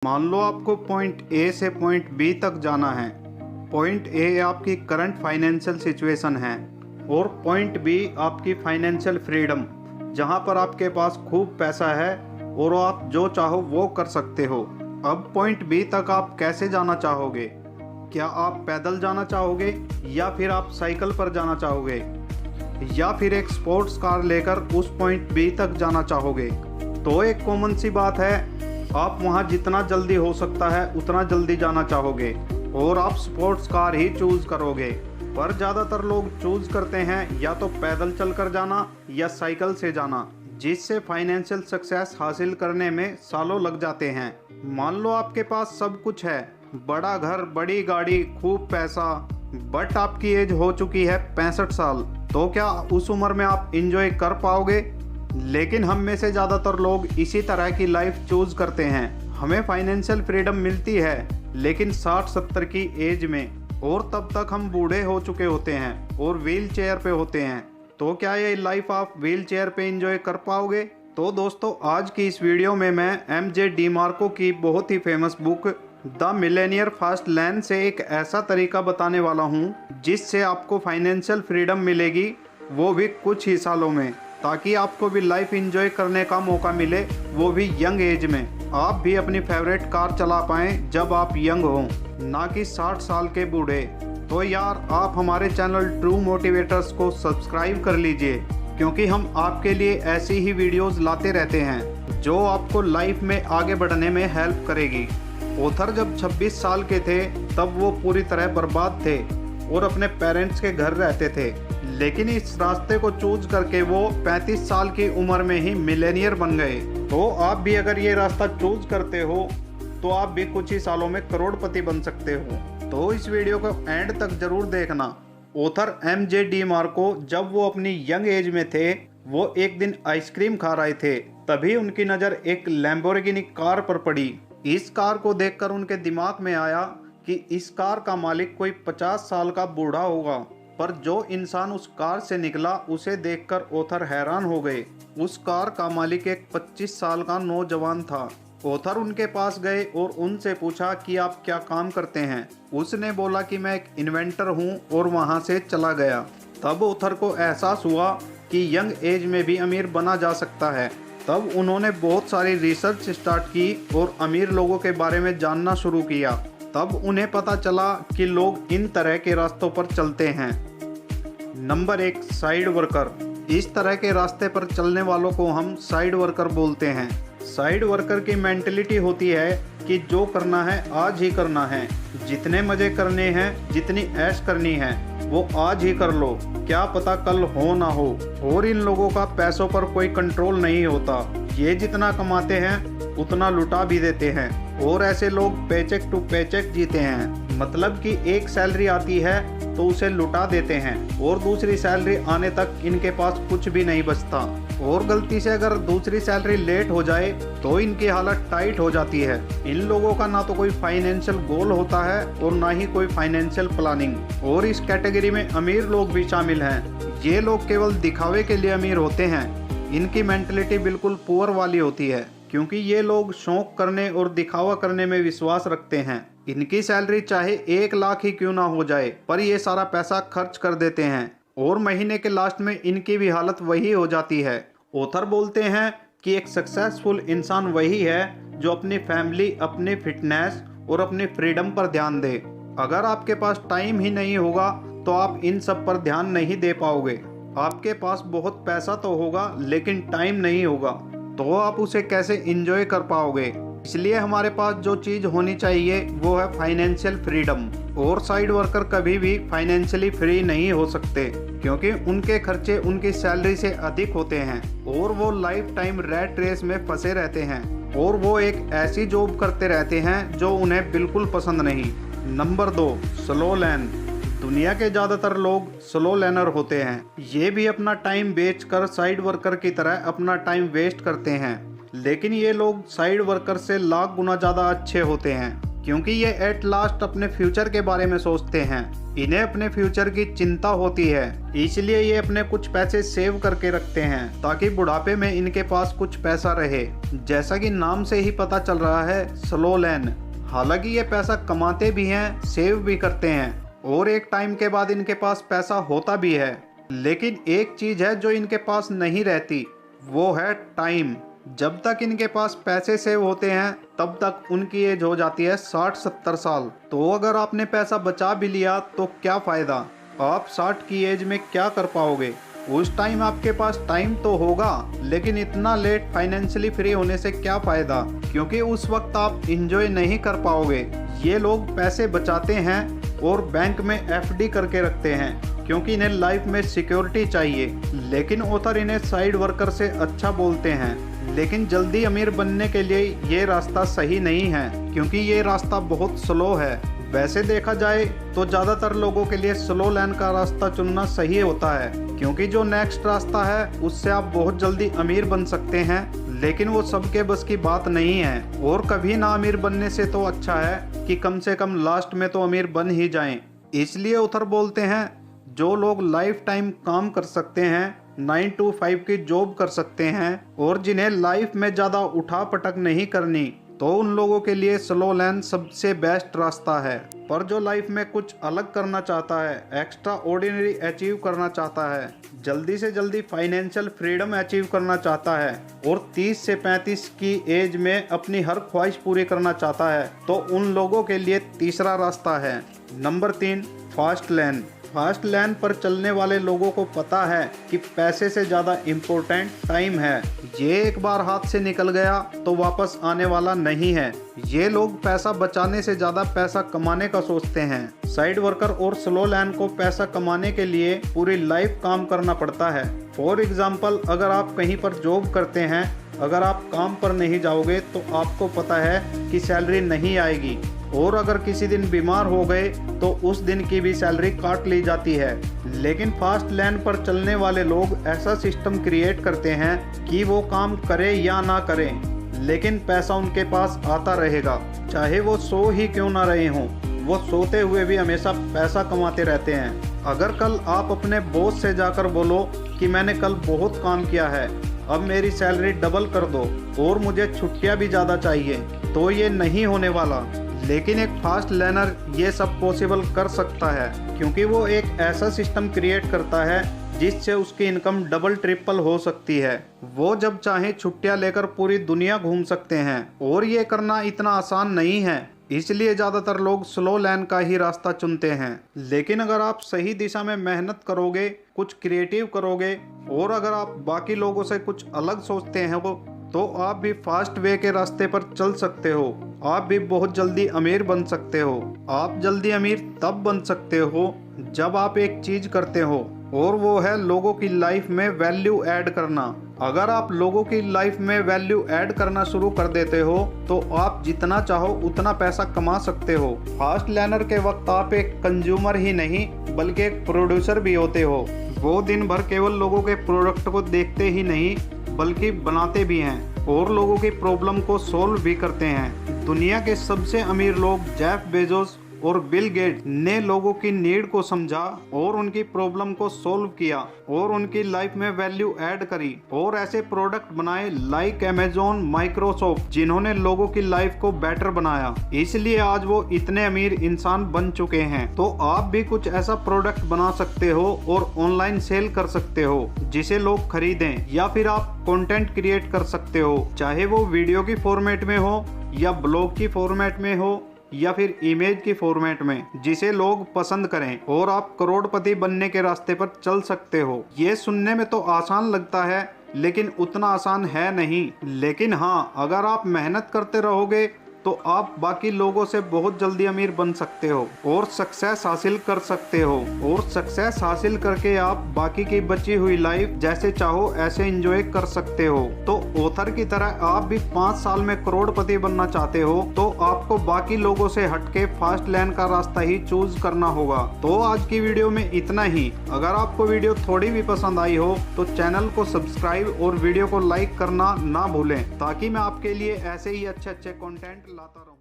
मान लो आपको point A से पॉइंट बी तक जाना है। पॉइंट ए आपकी करंट फाइनेंशियल सिचुएशन है और पॉइंट बी आपकी फाइनेंशियल फ्रीडम, जहां पर आपके पास खूब पैसा है और आप जो चाहो वो कर सकते हो। अब पॉइंट बी तक आप कैसे जाना चाहोगे? क्या आप पैदल जाना चाहोगे या फिर आप साइकिल पर जाना चाहोगे या फिर एक स्पोर्ट्स कार लेकर उस पॉइंट बी तक जाना चाहोगे? तो एक कॉमन सी बात है, आप वहां जितना जल्दी हो सकता है उतना जल्दी जाना चाहोगे और आप स्पोर्ट्स कार ही चूज करोगे। पर ज़्यादातर लोग चूज करते हैं या तो पैदल चलकर जाना या साइकिल से जाना, जिससे फाइनेंशियल सक्सेस हासिल करने में सालों लग जाते हैं। मान लो आपके पास सब कुछ है, बड़ा घर, बड़ी गाड़ी, खूब पैसा, बट आपकी एज हो चुकी है 65 साल। तो क्या उस उम्र में आप इंजॉय कर पाओगे? लेकिन हम में से ज़्यादातर लोग इसी तरह की लाइफ चूज करते हैं। हमें फाइनेंशियल फ्रीडम मिलती है लेकिन 60-70 की एज में, और तब तक हम बूढ़े हो चुके होते हैं और व्हील चेयर पे होते हैं। तो क्या ये लाइफ आप व्हील चेयर पे इंजॉय कर पाओगे? तो दोस्तों, आज की इस वीडियो में मैं एम.जे. डिमार्को की बहुत ही famous book the millionaire fast lane से एक ऐसा तरीका बताने वाला हूँ जिससे आपको फाइनेंशियल फ्रीडम मिलेगी, वो भी कुछ ही सालों में, ताकि आपको भी लाइफ एंजॉय करने का मौका मिले, वो भी यंग एज में। आप भी अपनी फेवरेट कार चला पाएं जब आप यंग हो, ना कि 60 साल के बूढ़े। तो यार, आप हमारे चैनल ट्रू मोटिवेटर्स को सब्सक्राइब कर लीजिए, क्योंकि हम आपके लिए ऐसी ही वीडियोस लाते रहते हैं जो आपको लाइफ में आगे बढ़ने में हेल्प करेगी। ऑथर जब 26 साल के थे तब वो पूरी तरह बर्बाद थे और अपने पेरेंट्स के घर रहते थे, लेकिन इस रास्ते को चूज करके वो 35 साल की उम्र में ही मिलेनियर बन गए। तो आप भी अगर ये रास्ता चूज करते हो तो आप भी कुछ ही सालों में करोड़पति बन सकते हो। तो इस वीडियो को एंड तक जरूर देखना। Author MJ. डिमार्को जब वो अपनी यंग एज में थे, वो एक दिन आइसक्रीम खा रहे थे, तभी उनकी नज़र एक लैम्बोर्गिनी कार पर पड़ी। इस कार को देखकर उनके दिमाग में आया कि इस कार का मालिक कोई 50 साल का बूढ़ा होगा। पर जो इंसान उस कार से निकला उसे देखकर ऑथर हैरान हो गए। उस कार का मालिक एक 25 साल का नौजवान था। ऑथर उनके पास गए और उनसे पूछा कि आप क्या काम करते हैं। उसने बोला कि मैं एक इन्वेंटर हूं, और वहां से चला गया। तब ऑथर को एहसास हुआ कि यंग एज में भी अमीर बना जा सकता है। तब उन्होंने बहुत सारी रिसर्च स्टार्ट की और अमीर लोगों के बारे में जानना शुरू किया। तब उन्हें पता चला कि लोग इन तरह के रास्तों पर चलते हैं। Number 1, side worker. इस तरह के रास्ते पर चलने वालों को हम साइड वर्कर बोलते हैं। साइड वर्कर की मेंटलिटी होती है कि जो करना है आज ही करना है, जितने मजे करने हैं, जितनी ऐश करनी है, वो आज ही कर लो, क्या पता कल हो ना हो। और इन लोगों का पैसों पर कोई कंट्रोल नहीं होता। ये जितना कमाते हैं उतना लुटा भी देते हैं, और ऐसे लोग पेचेक टू पेचेक जीते हैं। मतलब कि एक सैलरी आती है तो उसे लुटा देते हैं और दूसरी सैलरी आने तक इनके पास कुछ भी नहीं बचता। और गलती से अगर दूसरी सैलरी लेट हो जाए तो इनकी हालत टाइट हो जाती है। इन लोगों का ना तो कोई फाइनेंशियल गोल होता है और ना ही कोई फाइनेंशियल प्लानिंग। और इस कैटेगरी में अमीर लोग भी शामिल हैं। ये लोग केवल दिखावे के लिए अमीर होते हैं। इनकी मेंटलिटी बिल्कुल पुअर वाली होती है, क्योंकि ये लोग शौक करने और दिखावा करने में विश्वास रखते हैं। इनकी सैलरी चाहे 1 लाख ही क्यों ना हो जाए, पर ये सारा पैसा खर्च कर देते हैं और महीने के लास्ट में इनकी भी हालत वही हो जाती है। ऑथर बोलते हैं कि एक सक्सेसफुल इंसान वही है जो अपनी फैमिली, अपनी फिटनेस और अपनी फ्रीडम पर ध्यान दे। अगर आपके पास टाइम ही नहीं होगा तो आप इन सब पर ध्यान नहीं दे पाओगे। आपके पास बहुत पैसा तो होगा लेकिन टाइम नहीं होगा, तो आप उसे कैसे एंजॉय कर पाओगे? इसलिए हमारे पास जो चीज़ होनी चाहिए वो है फाइनेंशियल फ्रीडम। और साइड वर्कर कभी भी फाइनेंशियली फ्री नहीं हो सकते, क्योंकि उनके खर्चे उनकी सैलरी से अधिक होते हैं और वो लाइफ टाइम रैट रेस में फंसे रहते हैं, और वो एक ऐसी जॉब करते रहते हैं जो उन्हें बिल्कुल पसंद नहीं। नंबर 2, स्लो लैन। दुनिया के ज़्यादातर लोग स्लो लर्नर होते हैं। ये भी अपना टाइम बेचकर साइड वर्कर की तरह अपना टाइम वेस्ट करते हैं, लेकिन ये लोग साइड वर्कर से लाख गुना ज़्यादा अच्छे होते हैं, क्योंकि ये एट लास्ट अपने फ्यूचर के बारे में सोचते हैं। इन्हें अपने फ्यूचर की चिंता होती है, इसलिए ये अपने कुछ पैसे सेव करके रखते हैं ताकि बुढ़ापे में इनके पास कुछ पैसा रहे। जैसा कि नाम से ही पता चल रहा है, स्लो लैन। हालांकि ये पैसा कमाते भी हैं, सेव भी करते हैं और एक टाइम के बाद इनके पास पैसा होता भी है। लेकिन एक चीज है जो इनके पास नहीं रहती, वो है टाइम। जब तक इनके पास पैसे सेव होते हैं तब तक उनकी एज हो जाती है 60-70 साल। तो अगर आपने पैसा बचा भी लिया तो क्या फ़ायदा, आप 60 की एज में क्या कर पाओगे। उस टाइम आपके पास टाइम तो होगा, लेकिन इतना लेट फाइनेंशियली फ्री होने से क्या फ़ायदा, क्योंकि उस वक्त आप इंजॉय नहीं कर पाओगे। ये लोग पैसे बचाते हैं और बैंक में एफडी करके रखते हैं क्योंकि इन्हें लाइफ में सिक्योरिटी चाहिए। लेकिन ऑथर इन्हें साइड वर्कर से अच्छा बोलते हैं। लेकिन जल्दी अमीर बनने के लिए ये रास्ता सही नहीं है, क्योंकि ये रास्ता बहुत स्लो है। वैसे देखा जाए तो ज़्यादातर लोगों के लिए स्लो लैन का रास्ता चुनना सही होता है, क्योंकि जो नेक्स्ट रास्ता है उससे आप बहुत जल्दी अमीर बन सकते हैं, लेकिन वो सबके बस की बात नहीं है। और कभी ना अमीर बनने से तो अच्छा है कि कम से कम लास्ट में तो अमीर बन ही जाएं। इसलिए ऑथर बोलते हैं जो लोग लाइफ टाइम काम कर सकते हैं, 9 to 5 की जॉब कर सकते हैं और जिन्हें लाइफ में ज़्यादा उठा पटक नहीं करनी, तो उन लोगों के लिए स्लो लैन सबसे बेस्ट रास्ता है। पर जो लाइफ में कुछ अलग करना चाहता है, एक्स्ट्रा ऑर्डिनरी अचीव करना चाहता है, जल्दी से जल्दी फाइनेंशियल फ्रीडम अचीव करना चाहता है और 30 से 35 की एज में अपनी हर ख्वाहिश पूरी करना चाहता है, तो उन लोगों के लिए तीसरा रास्ता है। नंबर 3, फास्ट लैन। फास्ट लैन पर चलने वाले लोगों को पता है कि पैसे से ज़्यादा इम्पोर्टेंट टाइम है। ये एक बार हाथ से निकल गया तो वापस आने वाला नहीं है। ये लोग पैसा बचाने से ज़्यादा पैसा कमाने का सोचते हैं। साइड वर्कर और स्लो लैन को पैसा कमाने के लिए पूरी लाइफ काम करना पड़ता है। फॉर एग्जाम्पल, अगर आप कहीं पर जॉब करते हैं, अगर आप काम पर नहीं जाओगे तो आपको पता है कि सैलरी नहीं आएगी, और अगर किसी दिन बीमार हो गए तो उस दिन की भी सैलरी काट ली जाती है। लेकिन फास्ट लैन पर चलने वाले लोग ऐसा सिस्टम क्रिएट करते हैं कि वो काम करे या ना करें, लेकिन पैसा उनके पास आता रहेगा, चाहे वो सो ही क्यों ना रहे हों। वो सोते हुए भी हमेशा पैसा कमाते रहते हैं। अगर कल आप अपने बॉस से जाकर बोलो कि मैंने कल बहुत काम किया है, अब मेरी सैलरी डबल कर दो और मुझे छुट्टियां भी ज़्यादा चाहिए, तो ये नहीं होने वाला। लेकिन एक फास्ट लर्नर ये सब पॉसिबल कर सकता है, क्योंकि वो एक ऐसा सिस्टम क्रिएट करता है जिससे उसकी इनकम डबल ट्रिपल हो सकती है। वो जब चाहे छुट्टियां लेकर पूरी दुनिया घूम सकते हैं, और ये करना इतना आसान नहीं है, इसलिए ज़्यादातर लोग स्लो लैन का ही रास्ता चुनते हैं। लेकिन अगर आप सही दिशा में मेहनत करोगे, कुछ क्रिएटिव करोगे, और अगर आप बाकी लोगों से कुछ अलग सोचते हैं तो आप भी फास्ट वे के रास्ते पर चल सकते हो। आप भी बहुत जल्दी अमीर बन सकते हो। आप जल्दी अमीर तब बन सकते हो जब आप एक चीज करते हो, और वो है लोगों की लाइफ में वैल्यू ऐड करना। अगर आप लोगों की लाइफ में वैल्यू ऐड करना शुरू कर देते हो तो आप जितना चाहो उतना पैसा कमा सकते हो। फास्ट लर्नर के वक्त आप एक कंज्यूमर ही नहीं बल्कि एक प्रोड्यूसर भी होते हो। वो दिन भर केवल लोगों के प्रोडक्ट को देखते ही नहीं बल्कि बनाते भी हैं और लोगों की प्रॉब्लम को सॉल्व भी करते हैं। दुनिया के सबसे अमीर लोग जेफ बेजोस और बिल गेट्स ने लोगों की नीड को समझा और उनकी प्रॉब्लम को सॉल्व किया और उनकी लाइफ में वैल्यू ऐड करी और ऐसे प्रोडक्ट बनाए लाइक अमेज़न, माइक्रोसॉफ्ट, जिन्होंने लोगों की लाइफ को बेटर बनाया। इसलिए आज वो इतने अमीर इंसान बन चुके हैं। तो आप भी कुछ ऐसा प्रोडक्ट बना सकते हो और ऑनलाइन सेल कर सकते हो जिसे लोग खरीदें, या फिर आप कंटेंट क्रिएट कर सकते हो, चाहे वो वीडियो की फॉर्मेट में हो या ब्लॉग की फॉर्मेट में हो या फिर इमेज की फॉर्मेट में, जिसे लोग पसंद करें, और आप करोड़पति बनने के रास्ते पर चल सकते हो। ये सुनने में तो आसान लगता है लेकिन उतना आसान है नहीं। लेकिन हाँ, अगर आप मेहनत करते रहोगे तो आप बाकी लोगों से बहुत जल्दी अमीर बन सकते हो और सक्सेस हासिल कर सकते हो, और सक्सेस हासिल करके आप बाकी की बची हुई लाइफ जैसे चाहो ऐसे एंजॉय कर सकते हो। तो ऑथर की तरह आप भी 5 साल में करोड़पति बनना चाहते हो तो आपको बाकी लोगों से हटके फास्ट लैन का रास्ता ही चूज करना होगा। तो आज की वीडियो में इतना ही। अगर आपको वीडियो थोड़ी भी पसंद आई हो तो चैनल को सब्सक्राइब और वीडियो को लाइक करना ना भूलें, ताकि मैं आपके लिए ऐसे ही अच्छे कंटेंट लाता रहूं।